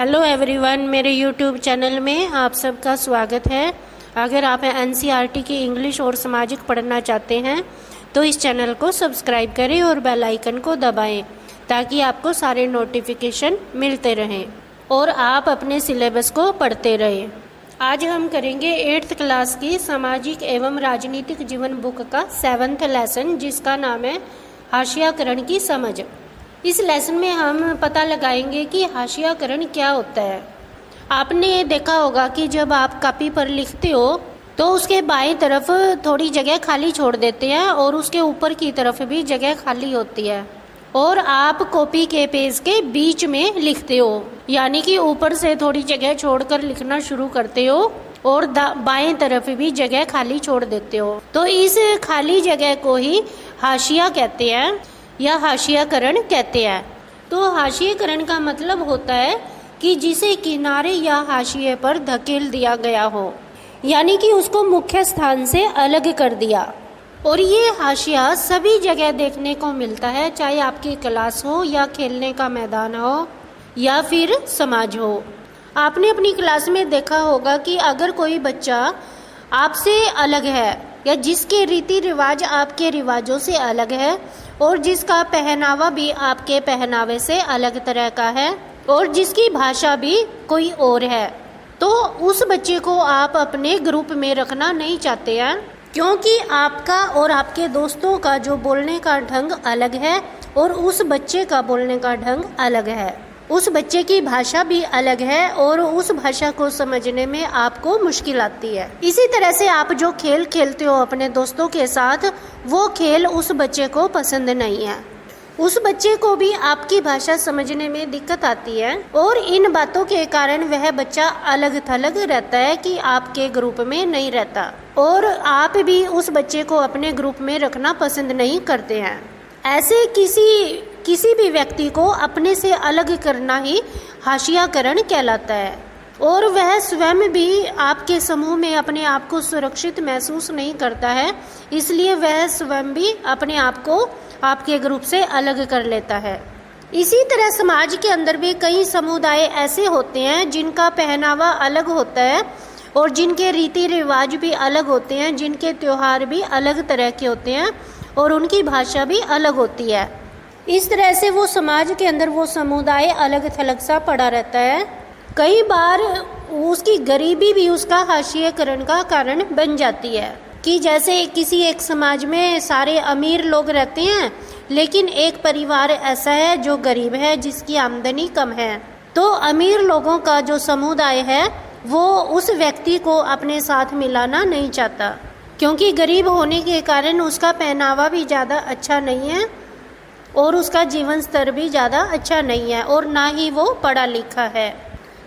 Hello everyone, मेरे YouTube channel में आप सबका स्वागत है। अगर आप एनसीईआरटी की इंग्लिश और सामाजिक पढ़ना चाहते हैं तो इस चैनल को सब्सक्राइब करें और बेल आइकन को दबाएं ताकि आपको सारे नोटिफिकेशन मिलते रहें और आप अपने सिलेबस को पढ़ते रहें। आज हम करेंगे 8th क्लास की सामाजिक एवं राजनीतिक जीवन बुक का 7th लेसन, जिसका नाम है हाशियाकरण की समझ। इस लेसन में हम पता लगाएंगे कि हाशियाकरण क्या होता है। आपने देखा होगा कि जब आप कॉपी पर लिखते हो तो उसके बाएं तरफ थोड़ी जगह खाली छोड़ देते हैं और उसके ऊपर की तरफ भी जगह खाली होती है, और आप कॉपी के पेज के बीच में लिखते हो, यानी कि ऊपर से थोड़ी जगह छोड़कर लिखना शुरू करते हो और बाएं तरफ भी जगह खाली छोड़ देते हो। तो इस खाली जगह को ही हाशिया कहते हैं या हाशियाकरण कहते हैं। तो हाशियाकरण का मतलब होता है कि जिसे किनारे या हाशिए पर धकेल दिया गया हो, यानी कि उसको मुख्य स्थान से अलग कर दिया। और ये हाशिया सभी जगह देखने को मिलता है, चाहे आपकी क्लास हो या खेलने का मैदान हो या फिर समाज हो। आपने अपनी क्लास में देखा होगा कि अगर कोई बच्चा आपसे अलग है या जिसके रीति रिवाज आपके रिवाजों से अलग है और जिसका पहनावा भी आपके पहनावे से अलग तरह का है और जिसकी भाषा भी कोई और है, तो उस बच्चे को आप अपने ग्रुप में रखना नहीं चाहते हैं, क्योंकि आपका और आपके दोस्तों का जो बोलने का ढंग अलग है और उस बच्चे का बोलने का ढंग अलग है। उस बच्चे की भाषा भी अलग है और उस भाषा को समझने में आपको मुश्किल आती है। इसी तरह से आप जो खेल खेलते हो अपने दोस्तों के साथ, वो खेल उस बच्चे को पसंद नहीं है। उस बच्चे को भी आपकी भाषा समझने में दिक्कत आती है और इन बातों के कारण वह बच्चा अलग थलग रहता है कि आपके ग्रुप में नहीं रहता, और आप भी उस बच्चे को अपने ग्रुप में रखना पसंद नहीं करते हैं। ऐसे किसी भी व्यक्ति को अपने से अलग करना ही हाशियाकरण कहलाता है, और वह स्वयं भी आपके समूह में अपने आप को सुरक्षित महसूस नहीं करता है, इसलिए वह स्वयं भी अपने आप को आपके ग्रुप से अलग कर लेता है। इसी तरह समाज के अंदर भी कई समुदाय ऐसे होते हैं जिनका पहनावा अलग होता है और जिनके रीति रिवाज भी अलग होते हैं, जिनके त्योहार भी अलग तरह के होते हैं और उनकी भाषा भी अलग होती है। इस तरह से वो समाज के अंदर वो समुदाय अलग थलग सा पड़ा रहता है। कई बार उसकी गरीबी भी उसका हाशियाकरण का कारण बन जाती है, कि जैसे किसी एक समाज में सारे अमीर लोग रहते हैं लेकिन एक परिवार ऐसा है जो गरीब है, जिसकी आमदनी कम है, तो अमीर लोगों का जो समुदाय है वो उस व्यक्ति को अपने साथ मिलाना नहीं चाहता, क्योंकि गरीब होने के कारण उसका पहनावा भी ज़्यादा अच्छा नहीं है और उसका जीवन स्तर भी ज़्यादा अच्छा नहीं है और ना ही वो पढ़ा लिखा है,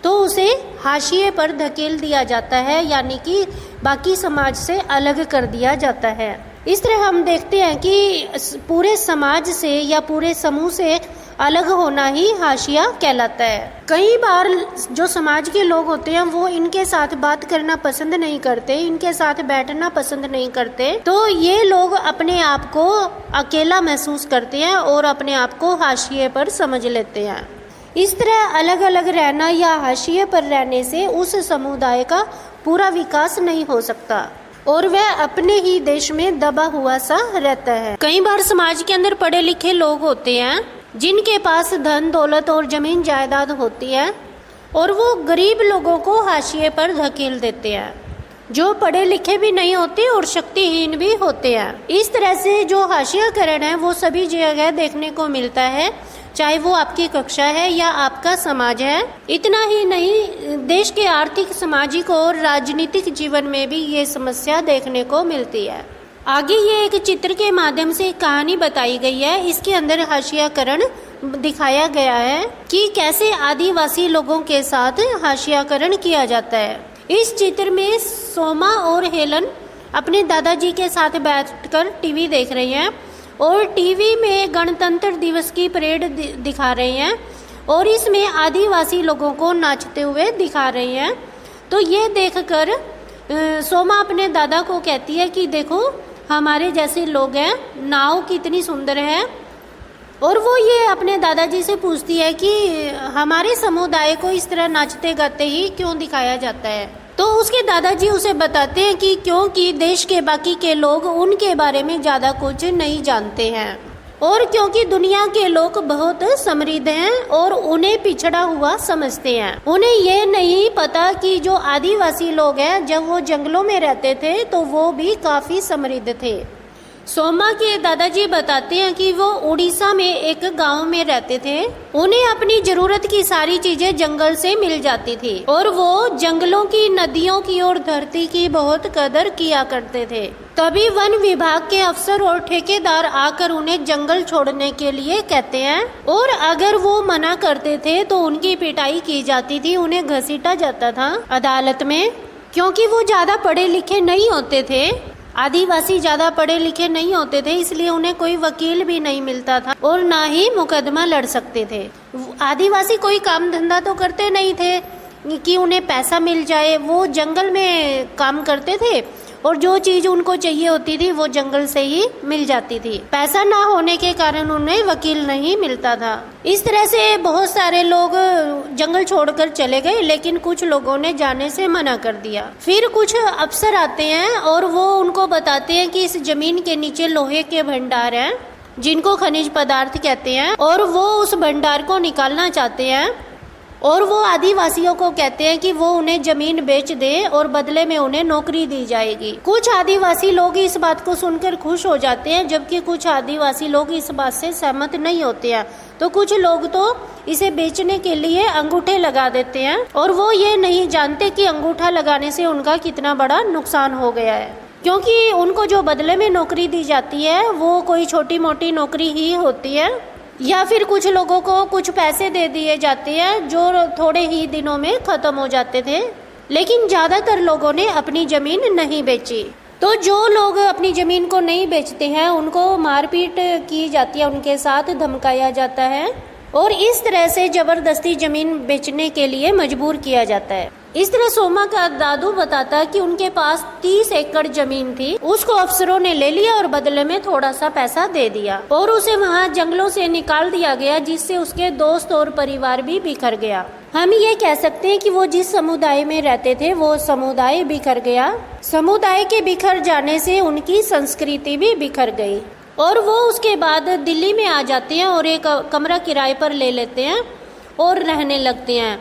तो उसे हाशिए पर धकेल दिया जाता है, यानी कि बाकी समाज से अलग कर दिया जाता है। इस तरह हम देखते हैं कि पूरे समाज से या पूरे समूह से अलग होना ही हाशिया कहलाता है। कई बार जो समाज के लोग होते हैं वो इनके साथ बात करना पसंद नहीं करते, इनके साथ बैठना पसंद नहीं करते, तो ये लोग अपने आप को अकेला महसूस करते हैं और अपने आप को हाशिए पर समझ लेते हैं। इस तरह अलग अलग रहना या हाशिए पर रहने से उस समुदाय का पूरा विकास नहीं हो सकता और वह अपने ही देश में दबा हुआ सा रहता है। कई बार समाज के अंदर पढ़े लिखे लोग होते हैं जिनके पास धन दौलत और जमीन जायदाद होती है और वो गरीब लोगों को हाशिए पर धकेल देते हैं, जो पढ़े लिखे भी नहीं होते और शक्तिहीन भी होते हैं। इस तरह से जो हाशियाकरण है वो सभी जगह देखने को मिलता है, चाहे वो आपकी कक्षा है या आपका समाज है। इतना ही नहीं, देश के आर्थिक, सामाजिक और राजनीतिक जीवन में भी ये समस्या देखने को मिलती है। आगे ये एक चित्र के माध्यम से एक कहानी बताई गई है। इसके अंदर हाशियाकरण दिखाया गया है कि कैसे आदिवासी लोगों के साथ हाशियाकरण किया जाता है। इस चित्र में सोमा और हेलन अपने दादाजी के साथ बैठकर टीवी देख रही हैं और टीवी में गणतंत्र दिवस की परेड दिखा रहे हैं और इसमें आदिवासी लोगों को नाचते हुए दिखा रही हैं। तो ये देखकर सोमा अपने दादा को कहती है कि देखो, हमारे जैसे लोग हैं, नाव कितनी सुंदर है और वो ये अपने दादाजी से पूछती है कि हमारे समुदाय को इस तरह नाचते गाते ही क्यों दिखाया जाता है। तो उसके दादाजी उसे बताते हैं कि क्योंकि देश के बाकी के लोग उनके बारे में ज़्यादा कुछ नहीं जानते हैं और क्योंकि दुनिया के लोग बहुत समृद्ध हैं और उन्हें पिछड़ा हुआ समझते हैं। उन्हें ये नहीं पता कि जो आदिवासी लोग हैं जब वो जंगलों में रहते थे तो वो भी काफी समृद्ध थे। सोमा के दादाजी बताते हैं कि वो उड़ीसा में एक गांव में रहते थे। उन्हें अपनी जरूरत की सारी चीजें जंगल से मिल जाती थी और वो जंगलों की, नदियों की और धरती की बहुत कदर किया करते थे। तभी वन विभाग के अफसर और ठेकेदार आकर उन्हें जंगल छोड़ने के लिए कहते हैं और अगर वो मना करते थे तो उनकी पिटाई की जाती थी, उन्हें घसीटा जाता था अदालत में। क्योंकि वो ज्यादा पढ़े लिखे नहीं होते थे, आदिवासी ज्यादा पढ़े लिखे नहीं होते थे, इसलिए उन्हें कोई वकील भी नहीं मिलता था और ना ही मुकदमा लड़ सकते थे। आदिवासी कोई काम धंधा तो करते नहीं थे कि उन्हें पैसा मिल जाए। वो जंगल में काम करते थे और जो चीज उनको चाहिए होती थी वो जंगल से ही मिल जाती थी। पैसा ना होने के कारण उन्हें वकील नहीं मिलता था। इस तरह से बहुत सारे लोग जंगल छोड़कर चले गए, लेकिन कुछ लोगों ने जाने से मना कर दिया। फिर कुछ अफसर आते हैं और वो उनको बताते हैं कि इस जमीन के नीचे लोहे के भंडार हैं जिनको खनिज पदार्थ कहते हैं और वो उस भंडार को निकालना चाहते हैं और वो आदिवासियों को कहते हैं कि वो उन्हें जमीन बेच दे और बदले में उन्हें नौकरी दी जाएगी। कुछ आदिवासी लोग इस बात को सुनकर खुश हो जाते हैं, जबकि कुछ आदिवासी लोग इस बात से सहमत नहीं होते हैं। तो कुछ लोग तो इसे बेचने के लिए अंगूठे लगा देते हैं और वो ये नहीं जानते कि अंगूठा लगाने से उनका कितना बड़ा नुकसान हो गया है, क्योंकि उनको जो बदले में नौकरी दी जाती है वो कोई छोटी मोटी नौकरी ही होती है या फिर कुछ लोगों को कुछ पैसे दे दिए जाते हैं जो थोड़े ही दिनों में खत्म हो जाते थे। लेकिन ज्यादातर लोगों ने अपनी जमीन नहीं बेची। तो जो लोग अपनी जमीन को नहीं बेचते हैं उनको मारपीट की जाती है, उनके साथ धमकाया जाता है और इस तरह से जबरदस्ती जमीन बेचने के लिए मजबूर किया जाता है। इस तरह सोमा का दादू बताता है कि उनके पास 30 एकड़ जमीन थी, उसको अफसरों ने ले लिया और बदले में थोड़ा सा पैसा दे दिया और उसे वहाँ जंगलों से निकाल दिया गया, जिससे उसके दोस्त और परिवार भी बिखर गया। हम ये कह सकते हैं कि वो जिस समुदाय में रहते थे वो समुदाय बिखर गया। समुदाय के बिखर जाने से उनकी संस्कृति भी बिखर गई और वो उसके बाद दिल्ली में आ जाते हैं और एक कमरा किराए पर ले लेते हैं और रहने लगते हैं।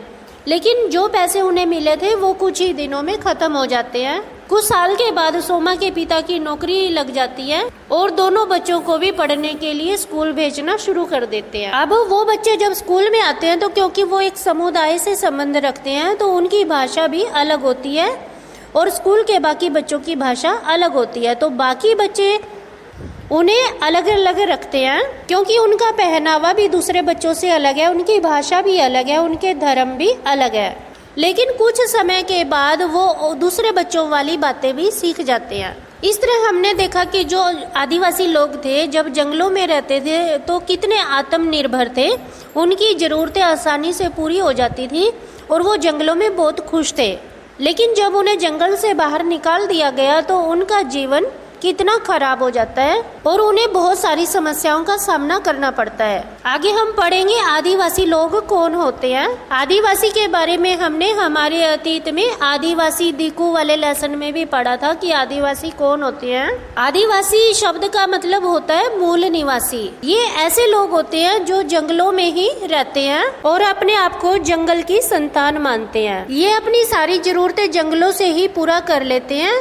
लेकिन जो पैसे उन्हें मिले थे वो कुछ ही दिनों में खत्म हो जाते हैं। कुछ साल के बाद सोमा के पिता की नौकरी लग जाती है और दोनों बच्चों को भी पढ़ने के लिए स्कूल भेजना शुरू कर देते हैं। अब वो बच्चे जब स्कूल में आते हैं तो क्योंकि वो एक समुदाय से संबंध रखते हैं तो उनकी भाषा भी अलग होती है और स्कूल के बाकी बच्चों की भाषा अलग होती है। तो बाकी बच्चे उन्हें अलग अलग रखते हैं क्योंकि उनका पहनावा भी दूसरे बच्चों से अलग है, उनकी भाषा भी अलग है, उनके धर्म भी अलग है। लेकिन कुछ समय के बाद वो दूसरे बच्चों वाली बातें भी सीख जाते हैं। इस तरह हमने देखा कि जो आदिवासी लोग थे जब जंगलों में रहते थे तो कितने आत्मनिर्भर थे, उनकी जरूरतें आसानी से पूरी हो जाती थी और वो जंगलों में बहुत खुश थे। लेकिन जब उन्हें जंगल से बाहर निकाल दिया गया तो उनका जीवन कितना खराब हो जाता है और उन्हें बहुत सारी समस्याओं का सामना करना पड़ता है। आगे हम पढ़ेंगे आदिवासी लोग कौन होते हैं। आदिवासी के बारे में हमने हमारे अतीत में आदिवासी दीकू वाले लेसन में भी पढ़ा था कि आदिवासी कौन होते हैं। आदिवासी शब्द का मतलब होता है मूल निवासी। ये ऐसे लोग होते हैं जो जंगलों में ही रहते हैं और अपने आप को जंगल की संतान मानते हैं। ये अपनी सारी जरूरतें जंगलों से ही पूरा कर लेते हैं,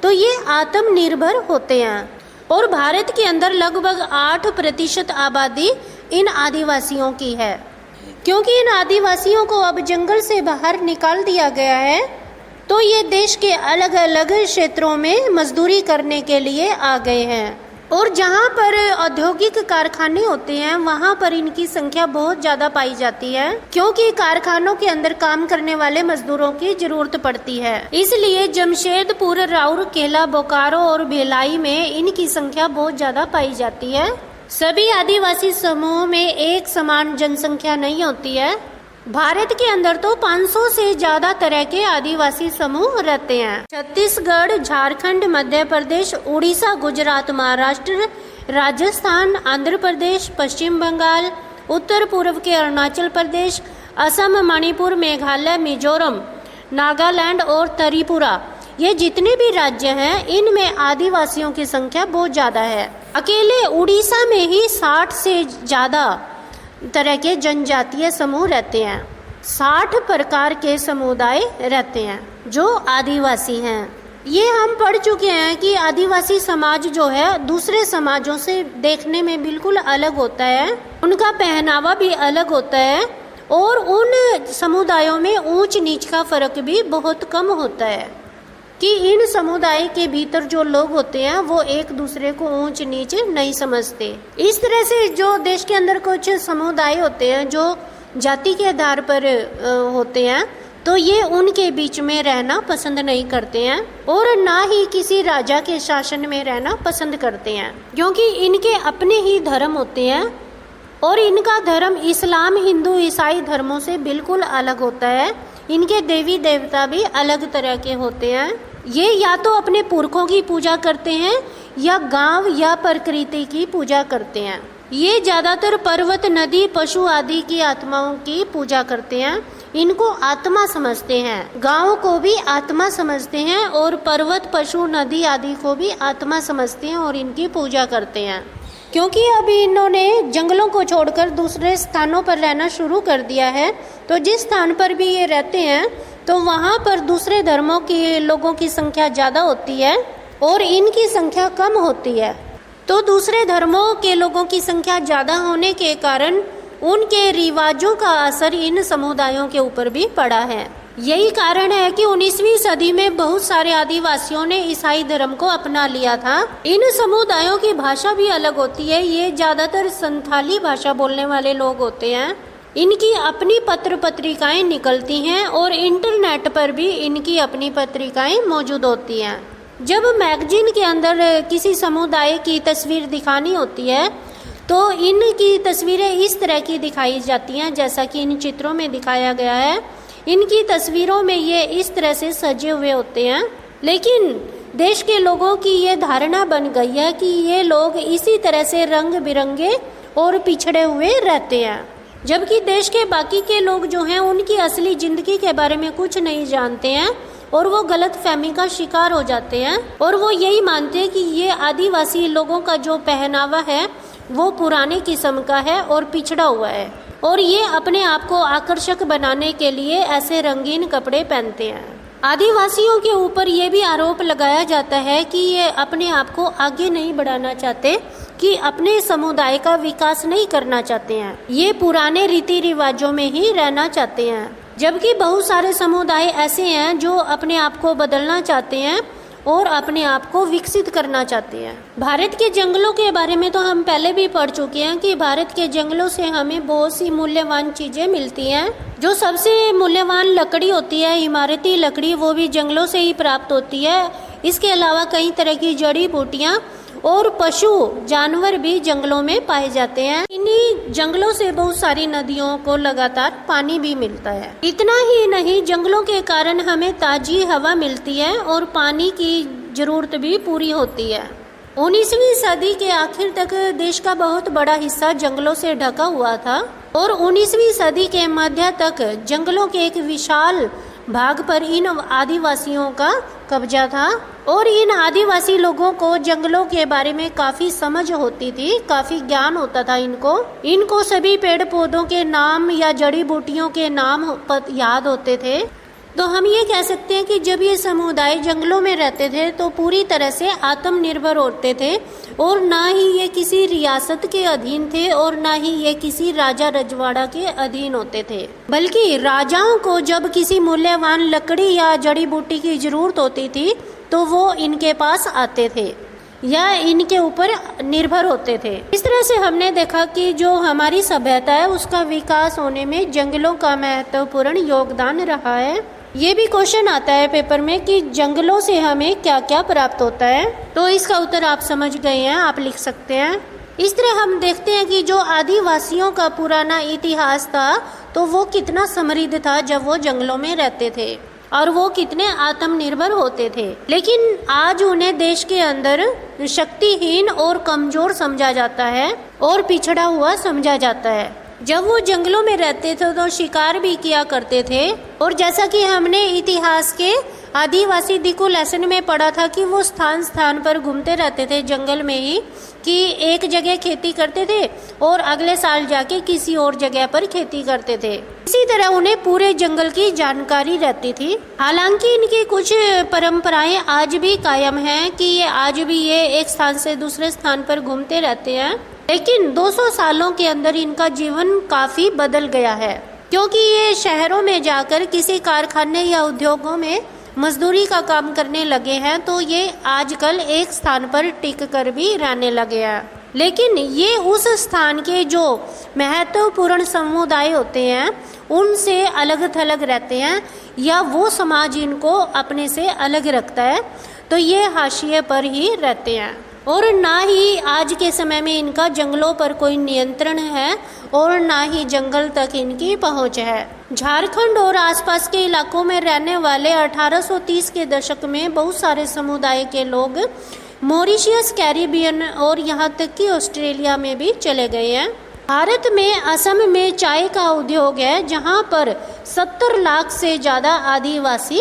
तो ये आत्मनिर्भर होते हैं। और भारत के अंदर लगभग 8% आबादी इन आदिवासियों की है। क्योंकि इन आदिवासियों को अब जंगल से बाहर निकाल दिया गया है तो ये देश के अलग अलग क्षेत्रों में मजदूरी करने के लिए आ गए हैं और जहाँ पर औद्योगिक कारखाने होते हैं वहाँ पर इनकी संख्या बहुत ज्यादा पाई जाती है, क्योंकि कारखानों के अंदर काम करने वाले मजदूरों की जरूरत पड़ती है। इसलिए जमशेदपुर, राउरकेला, बोकारो और भिलाई में इनकी संख्या बहुत ज्यादा पाई जाती है। सभी आदिवासी समूहों में एक समान जनसंख्या नहीं होती है। भारत के अंदर तो 500 से ज्यादा तरह के आदिवासी समूह रहते हैं। छत्तीसगढ़, झारखंड, मध्य प्रदेश, उड़ीसा, गुजरात, महाराष्ट्र, राजस्थान, आंध्र प्रदेश, पश्चिम बंगाल, उत्तर पूर्व के अरुणाचल प्रदेश, असम, मणिपुर, मेघालय, मिजोरम, नागालैंड और त्रिपुरा, ये जितने भी राज्य हैं इनमें आदिवासियों की संख्या बहुत ज़्यादा है। अकेले उड़ीसा में ही 60 से ज़्यादा तरह के जनजातीय समूह रहते हैं। 60 प्रकार के समुदाय रहते हैं जो आदिवासी हैं। ये हम पढ़ चुके हैं कि आदिवासी समाज जो है दूसरे समाजों से देखने में बिल्कुल अलग होता है, उनका पहनावा भी अलग होता है और उन समुदायों में ऊंच नीच का फर्क भी बहुत कम होता है कि इन समुदाय के भीतर जो लोग होते हैं वो एक दूसरे को ऊंच नीच नहीं समझते। इस तरह से जो देश के अंदर कुछ समुदाय होते हैं जो जाति के आधार पर होते हैं तो ये उनके बीच में रहना पसंद नहीं करते हैं और ना ही किसी राजा के शासन में रहना पसंद करते हैं, क्योंकि इनके अपने ही धर्म होते हैं और इनका धर्म इस्लाम, हिंदू, ईसाई धर्मों से बिल्कुल अलग होता है। इनके देवी देवता भी अलग तरह के होते हैं। ये या तो अपने पुरखों की पूजा करते हैं या गांव या प्रकृति की पूजा करते हैं। ये ज्यादातर पर्वत, नदी, पशु आदि की आत्माओं की पूजा करते हैं। इनको आत्मा समझते हैं, गांव को भी आत्मा समझते हैं और पर्वत, पशु, नदी आदि को भी आत्मा समझते हैं और इनकी पूजा करते हैं। क्योंकि अभी इन्होंने जंगलों को छोड़कर दूसरे स्थानों पर रहना शुरू कर दिया है, तो जिस स्थान पर भी ये रहते हैं तो वहाँ पर दूसरे धर्मों के लोगों की संख्या ज़्यादा होती है और इनकी संख्या कम होती है। तो दूसरे धर्मों के लोगों की संख्या ज़्यादा होने के कारण उनके रिवाजों का असर इन समुदायों के ऊपर भी पड़ा है। यही कारण है कि 19वीं सदी में बहुत सारे आदिवासियों ने ईसाई धर्म को अपना लिया था। इन समुदायों की भाषा भी अलग होती है। ये ज्यादातर संथाली भाषा बोलने वाले लोग होते हैं। इनकी अपनी पत्र पत्रिकाएं निकलती हैं और इंटरनेट पर भी इनकी अपनी पत्रिकाएं मौजूद होती हैं। जब मैगजीन के अंदर किसी समुदाय की तस्वीर दिखानी होती है तो इनकी तस्वीरें इस तरह की दिखाई जाती हैं जैसा कि इन चित्रों में दिखाया गया है। इनकी तस्वीरों में ये इस तरह से सजे हुए होते हैं, लेकिन देश के लोगों की ये धारणा बन गई है कि ये लोग इसी तरह से रंग बिरंगे और पिछड़े हुए रहते हैं, जबकि देश के बाकी के लोग जो हैं उनकी असली जिंदगी के बारे में कुछ नहीं जानते हैं और वो गलत फहमी का शिकार हो जाते हैं और वो यही मानते हैं कि ये आदिवासी लोगों का जो पहनावा है वो पुराने किस्म का है और पिछड़ा हुआ है और ये अपने आप को आकर्षक बनाने के लिए ऐसे रंगीन कपड़े पहनते हैं। आदिवासियों के ऊपर ये भी आरोप लगाया जाता है कि ये अपने आप को आगे नहीं बढ़ाना चाहते, कि अपने समुदाय का विकास नहीं करना चाहते हैं। ये पुराने रीति रिवाजों में ही रहना चाहते हैं, जबकि बहुत सारे समुदाय ऐसे हैं जो अपने आप को बदलना चाहते हैं और अपने आप को विकसित करना चाहते हैं। भारत के जंगलों के बारे में तो हम पहले भी पढ़ चुके हैं कि भारत के जंगलों से हमें बहुत सी मूल्यवान चीजें मिलती हैं। जो सबसे मूल्यवान लकड़ी होती है, इमारती लकड़ी, वो भी जंगलों से ही प्राप्त होती है। इसके अलावा कई तरह की जड़ी बूटियां और पशु जानवर भी जंगलों में पाए जाते हैं। इन्हीं जंगलों से बहुत सारी नदियों को लगातार पानी भी मिलता है। इतना ही नहीं, जंगलों के कारण हमें ताजी हवा मिलती है और पानी की जरूरत भी पूरी होती है। 19वीं सदी के आखिर तक देश का बहुत बड़ा हिस्सा जंगलों से ढका हुआ था और 19वीं सदी के मध्य तक जंगलों के एक विशाल भाग पर इन आदिवासियों का कब्जा था और इन आदिवासी लोगों को जंगलों के बारे में काफी समझ होती थी, काफी ज्ञान होता था इनको सभी पेड़ पौधों के नाम या जड़ी बूटियों के नाम याद होते थे। तो हम ये कह सकते हैं कि जब ये समुदाय जंगलों में रहते थे तो पूरी तरह से आत्मनिर्भर होते थे और ना ही ये किसी रियासत के अधीन थे और ना ही ये किसी राजा रजवाड़ा के अधीन होते थे, बल्कि राजाओं को जब किसी मूल्यवान लकड़ी या जड़ी बूटी की जरूरत होती थी तो वो इनके पास आते थे या इनके ऊपर निर्भर होते थे। इस तरह से हमने देखा कि जो हमारी सभ्यता है उसका विकास होने में जंगलों का महत्वपूर्ण योगदान रहा है। ये भी क्वेश्चन आता है पेपर में कि जंगलों से हमें क्या क्या प्राप्त होता है, तो इसका उत्तर आप समझ गए हैं, आप लिख सकते हैं। इस तरह हम देखते हैं कि जो आदिवासियों का पुराना इतिहास था तो वो कितना समृद्ध था जब वो जंगलों में रहते थे। और वो कितने आत्मनिर्भर होते थे। लेकिन आज उन्हें देश के अंदर शक्तिहीन और कमजोर समझा जाता है और पिछड़ा हुआ समझा जाता है। जब वो जंगलों में रहते थे तो शिकार भी किया करते थे, और जैसा कि हमने इतिहास के आदिवासी दिकू लेसन में पढ़ा था कि वो स्थान स्थान पर घूमते रहते थे जंगल में ही, कि एक जगह खेती करते थे और अगले साल जाके किसी और जगह पर खेती करते थे। इसी तरह उन्हें पूरे जंगल की जानकारी रहती थी। हालांकि इनकी कुछ परंपराएं आज भी कायम हैं कि ये आज भी ये एक स्थान से दूसरे स्थान पर घूमते रहते हैं, लेकिन 200 सालों के अंदर इनका जीवन काफी बदल गया है, क्योंकि ये शहरों में जाकर किसी कारखाने या उद्योगों में मजदूरी का काम करने लगे हैं, तो ये आजकल एक स्थान पर टिक कर भी रहने लगे हैं। लेकिन ये उस स्थान के जो महत्वपूर्ण समुदाय होते हैं उनसे अलग थलग रहते हैं, या वो समाज इनको अपने से अलग रखता है, तो ये हाशिए पर ही रहते हैं। और ना ही आज के समय में इनका जंगलों पर कोई नियंत्रण है और ना ही जंगल तक इनकी पहुंच है। झारखंड और आसपास के इलाकों में रहने वाले 1830 के दशक में बहुत सारे समुदाय के लोग मॉरिशस, कैरिबियन और यहाँ तक कि ऑस्ट्रेलिया में भी चले गए हैं। भारत में असम में चाय का उद्योग है, जहाँ पर 70 लाख से ज़्यादा आदिवासी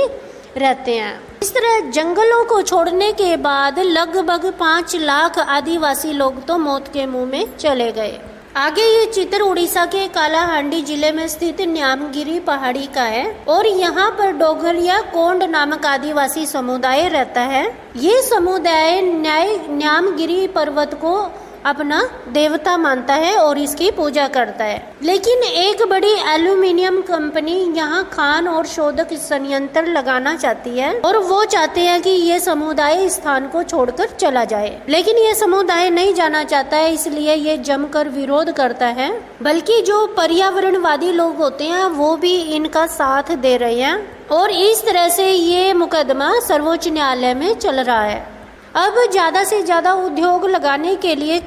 रहते हैं। इस तरह जंगलों को छोड़ने के बाद लगभग 5 लाख आदिवासी लोग तो मौत के मुंह में चले गए। आगे ये चित्र उड़ीसा के कालाहांडी जिले में स्थित न्यामगिरी पहाड़ी का है, और यहाँ पर डोगरिया कोंड नामक आदिवासी समुदाय रहता है। ये समुदाय न्यामगिरी पर्वत को अपना देवता मानता है और इसकी पूजा करता है। लेकिन एक बड़ी एल्यूमिनियम कंपनी यहाँ खान और शोधक संयंत्र लगाना चाहती है, और वो चाहते हैं कि ये समुदाय इस स्थान को छोड़कर चला जाए। लेकिन ये समुदाय नहीं जाना चाहता है, इसलिए ये जमकर विरोध करता है। बल्कि जो पर्यावरणवादी लोग होते हैं वो भी इनका साथ दे रहे हैं, और इस तरह से ये मुकदमा सर्वोच्च न्यायालय में चल रहा है। अब ज़्यादा से ज़्यादा उद्योग लगाने के लिए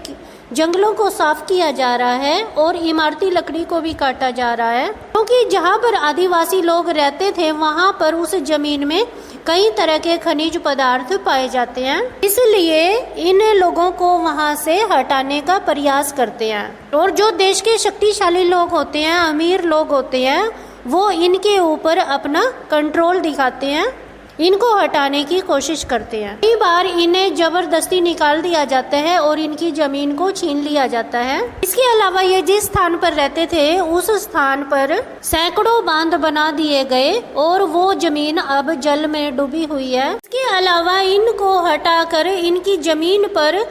जंगलों को साफ किया जा रहा है और इमारती लकड़ी को भी काटा जा रहा है, क्योंकि जहाँ पर आदिवासी लोग रहते थे वहाँ पर उस जमीन में कई तरह के खनिज पदार्थ पाए जाते हैं, इसलिए इन लोगों को वहाँ से हटाने का प्रयास करते हैं। और जो देश के शक्तिशाली लोग होते हैं, अमीर लोग होते हैं, वो इनके ऊपर अपना कंट्रोल दिखाते हैं, इनको हटाने की कोशिश करते हैं। कई बार इन्हें जबरदस्ती निकाल दिया जाता है और इनकी जमीन को छीन लिया जाता है। इसके अलावा ये जिस स्थान पर रहते थे उस स्थान पर सैकड़ों बांध बना दिए गए और वो जमीन अब जल में डूबी हुई है। इसके अलावा इनको हटाकर इनकी जमीन पर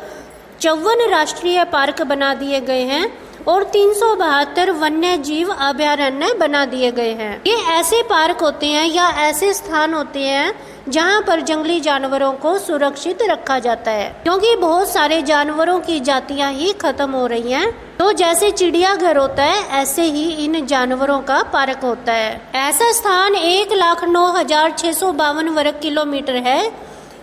54 राष्ट्रीय पार्क बना दिए गए हैं और 372 वन्य जीव अभयारण्य बना दिए गए हैं। ये ऐसे पार्क होते हैं या ऐसे स्थान होते हैं जहाँ पर जंगली जानवरों को सुरक्षित रखा जाता है, क्योंकि बहुत सारे जानवरों की जातियाँ ही खत्म हो रही हैं। तो जैसे चिड़ियाघर होता है ऐसे ही इन जानवरों का पार्क होता है। ऐसा स्थान 1,09,652 वर्ग किलोमीटर है।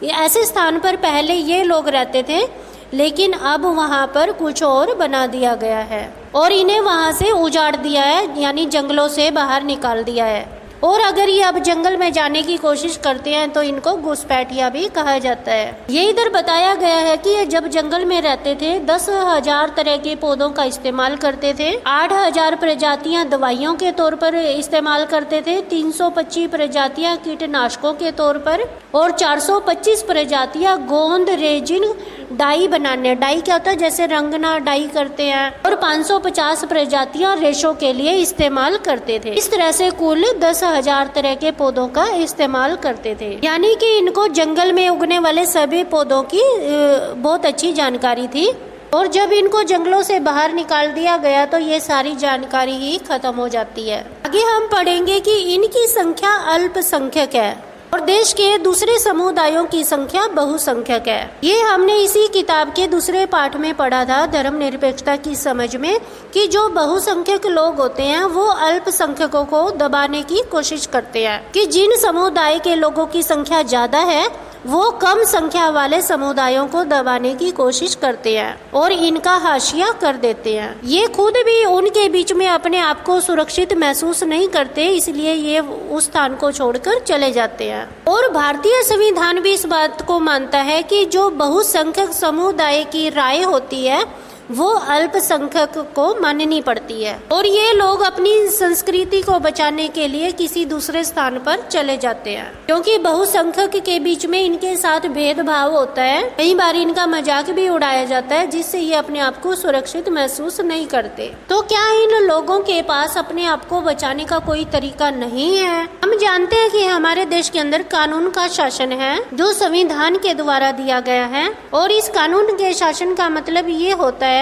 ऐसे स्थान पर पहले ये लोग रहते थे, लेकिन अब वहाँ पर कुछ और बना दिया गया है और इन्हें वहाँ से उजाड़ दिया है, यानी जंगलों से बाहर निकाल दिया है। और अगर ये अब जंगल में जाने की कोशिश करते हैं तो इनको घुसपैठिया भी कहा जाता है। ये इधर बताया गया है कि ये जब जंगल में रहते थे 10,000 तरह के पौधों का इस्तेमाल करते थे, 8,000 प्रजातियां दवाइयों के तौर पर इस्तेमाल करते थे, 325 प्रजातियां कीटनाशकों के तौर पर और 425 प्रजातियां गोंद रेजिन डाई बनाने, डाई क्या होता है जैसे रंगना डाई करते हैं, और 550 प्रजातियां रेशों के लिए इस्तेमाल करते थे। इस तरह से कुल 10,000 तरह के पौधों का इस्तेमाल करते थे, यानी कि इनको जंगल में उगने वाले सभी पौधों की बहुत अच्छी जानकारी थी। और जब इनको जंगलों से बाहर निकाल दिया गया तो ये सारी जानकारी ही खत्म हो जाती है। आगे हम पढ़ेंगे कि इनकी संख्या अल्पसंख्यक है और देश के दूसरे समुदायों की संख्या बहुसंख्यक है। ये हमने इसी किताब के दूसरे पाठ में पढ़ा था, धर्मनिरपेक्षता की समझ में, कि जो बहुसंख्यक लोग होते हैं वो अल्पसंख्यकों को दबाने की कोशिश करते हैं, कि जिन समुदाय के लोगों की संख्या ज्यादा है वो कम संख्या वाले समुदायों को दबाने की कोशिश करते हैं और इनका हाशिया कर देते हैं। ये खुद भी उनके बीच में अपने आप को सुरक्षित महसूस नहीं करते, इसलिए ये उस स्थान को छोड़कर चले जाते हैं। और भारतीय संविधान भी इस बात को मानता है कि जो बहुसंख्यक समुदाय की राय होती है वो अल्पसंख्यक को माननी पड़ती है, और ये लोग अपनी संस्कृति को बचाने के लिए किसी दूसरे स्थान पर चले जाते हैं, क्योंकि बहुसंख्यक के बीच में इनके साथ भेदभाव होता है। कई बार इनका मजाक भी उड़ाया जाता है, जिससे ये अपने आप को सुरक्षित महसूस नहीं करते। तो क्या इन लोगों के पास अपने आप को बचाने का कोई तरीका नहीं है? हम जानते हैं कि हमारे देश के अंदर कानून का शासन है जो संविधान के द्वारा दिया गया है, और इस कानून के शासन का मतलब ये होता है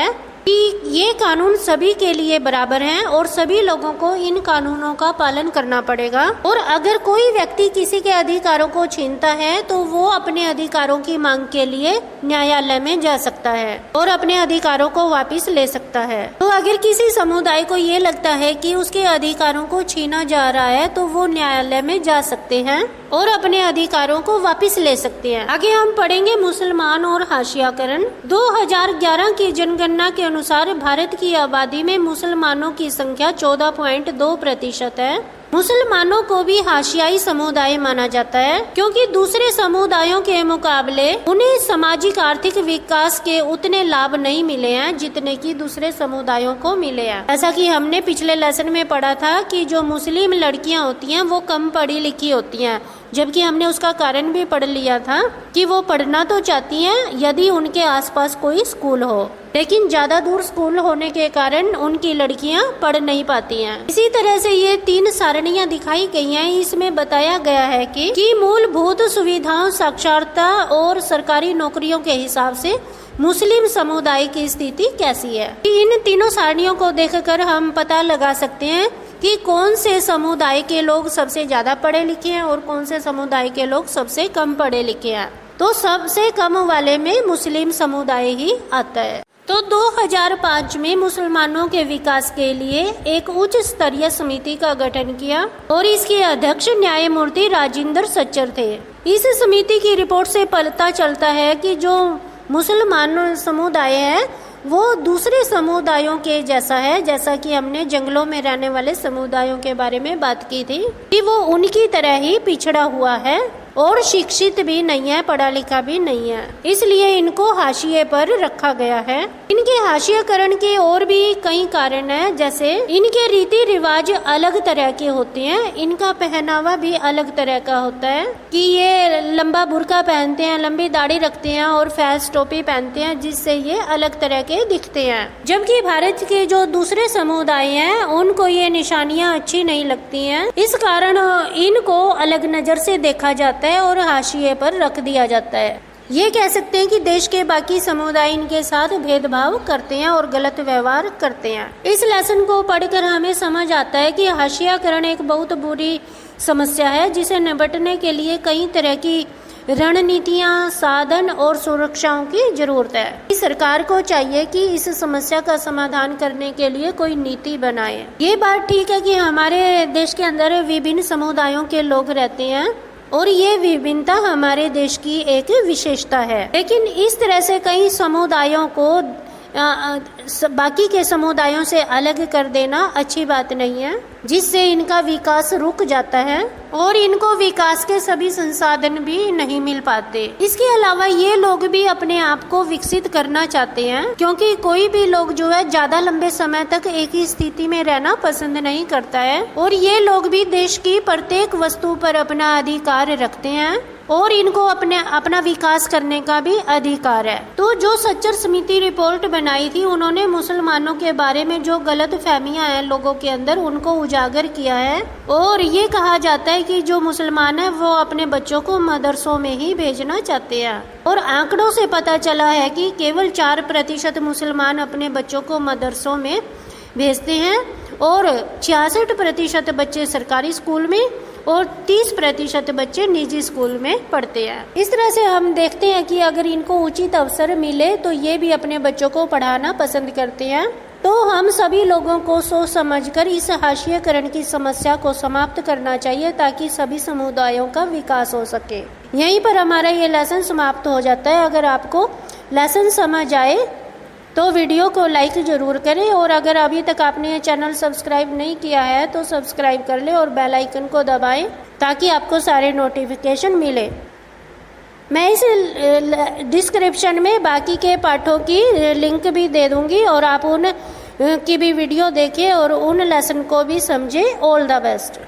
कि ये कानून सभी के लिए बराबर हैं और सभी लोगों को इन कानूनों का पालन करना पड़ेगा। और अगर कोई व्यक्ति किसी के अधिकारों को छीनता है तो वो अपने अधिकारों की मांग के लिए न्यायालय में जा सकता है और अपने अधिकारों को वापस ले सकता है। तो अगर किसी समुदाय को ये लगता है कि उसके अधिकारों को छीना जा रहा है तो वो न्यायालय में जा सकते हैं और अपने अधिकारों को वापस ले सकते हैं। आगे हम पढ़ेंगे मुसलमान और हाशियाकरण। 2011 की जनगणना के अनुसार भारत की आबादी में मुसलमानों की संख्या 14.2% है। मुसलमानों को भी हाशियाई समुदाय माना जाता है, क्योंकि दूसरे समुदायों के मुकाबले उन्हें सामाजिक आर्थिक विकास के उतने लाभ नहीं मिले हैं जितने कि दूसरे समुदायों को मिले हैं। ऐसा कि हमने पिछले लेसन में पढ़ा था कि जो मुस्लिम लड़कियां होती हैं वो कम पढ़ी लिखी होती हैं, जबकि हमने उसका कारण भी पढ़ लिया था कि वो पढ़ना तो चाहती हैं यदि उनके आसपास कोई स्कूल हो, लेकिन ज्यादा दूर स्कूल होने के कारण उनकी लड़कियां पढ़ नहीं पाती हैं। इसी तरह से ये 3 सारणियां दिखाई गई हैं। इसमें बताया गया है कि मूलभूत सुविधाओं, साक्षरता और सरकारी नौकरियों के हिसाब से मुस्लिम समुदाय की स्थिति कैसी है। इन तीनों सारणियों को देखकर हम पता लगा सकते हैं कि कौन से समुदाय के लोग सबसे ज्यादा पढ़े लिखे हैं और कौन से समुदाय के लोग सबसे कम पढ़े लिखे हैं। तो सबसे कम वाले में मुस्लिम समुदाय ही आता है। तो 2005 में मुसलमानों के विकास के लिए एक उच्च स्तरीय समिति का गठन किया और इसके अध्यक्ष न्यायमूर्ति राजेंद्र सच्चर थे। इस समिति की रिपोर्ट से पता चलता है कि जो मुसलमान समुदाय है वो दूसरे समुदायों के जैसा है, जैसा कि हमने जंगलों में रहने वाले समुदायों के बारे में बात की थी कि वो उनकी तरह ही पिछड़ा हुआ है और शिक्षित भी नहीं है, पढ़ा लिखा भी नहीं है, इसलिए इनको हाशिए पर रखा गया है। इनके हाशियाकरण के और भी कई कारण हैं, जैसे इनके रीति रिवाज अलग तरह के होते हैं, इनका पहनावा भी अलग तरह का होता है कि ये लंबा बुर्का पहनते हैं, लंबी दाढ़ी रखते हैं और फैस टोपी पहनते हैं, जिससे ये अलग तरह के दिखते हैं। जबकि भारत के जो दूसरे समुदाय हैं उनको ये निशानियां अच्छी नहीं लगती हैं, इस कारण इनको अलग नजर से देखा जाता है और हाशिए पर रख दिया जाता है। ये कह सकते हैं कि देश के बाकी समुदाय इनके साथ भेदभाव करते हैं और गलत व्यवहार करते हैं। इस लेसन को पढ़कर हमें समझ आता है कि हाशियाकरण एक बहुत बुरी समस्या है, जिसे निपटने के लिए कई तरह की रणनीतियां, साधन और सुरक्षाओं की जरूरत है। सरकार को चाहिए कि इस समस्या का समाधान करने के लिए कोई नीति बनाए। ये बात ठीक है कि हमारे देश के अंदर विभिन्न समुदायों के लोग रहते हैं और ये विभिन्नता हमारे देश की एक विशेषता है, लेकिन इस तरह से कई समुदायों को बाकी के समुदायों से अलग कर देना अच्छी बात नहीं है, जिससे इनका विकास रुक जाता है और इनको विकास के सभी संसाधन भी नहीं मिल पाते। इसके अलावा ये लोग भी अपने आप को विकसित करना चाहते हैं, क्योंकि कोई भी लोग जो है ज्यादा लंबे समय तक एक ही स्थिति में रहना पसंद नहीं करता है, और ये लोग भी देश की प्रत्येक वस्तु पर अपना अधिकार रखते हैं और इनको अपना विकास करने का भी अधिकार है। तो जो सच्चर समिति रिपोर्ट बनाई थी, उन्होंने मुसलमानों के बारे में जो गलत फहमियां हैं लोगों के अंदर, उनको उजागर किया है। और ये कहा जाता है कि जो मुसलमान है वो अपने बच्चों को मदरसों में ही भेजना चाहते हैं, और आंकड़ों से पता चला है कि केवल 4% मुसलमान अपने बच्चों को मदरसों में भेजते हैं और 66% बच्चे सरकारी स्कूल में और 30% बच्चे निजी स्कूल में पढ़ते हैं। इस तरह से हम देखते हैं कि अगर इनको उचित अवसर मिले तो ये भी अपने बच्चों को पढ़ाना पसंद करते हैं। तो हम सभी लोगों को सोच समझकर इस हाशिएकरण की समस्या को समाप्त करना चाहिए ताकि सभी समुदायों का विकास हो सके। यहीं पर हमारा ये लेसन समाप्त हो जाता है। अगर आपको लेसन समझ आए तो वीडियो को लाइक ज़रूर करें, और अगर अभी तक आपने ये चैनल सब्सक्राइब नहीं किया है तो सब्सक्राइब कर लें और बेल आइकन को दबाएं ताकि आपको सारे नोटिफिकेशन मिले। मैं इस डिस्क्रिप्शन में बाकी के पाठों की लिंक भी दे दूंगी और आप उन की भी वीडियो देखें और उन लेसन को भी समझें। All the best.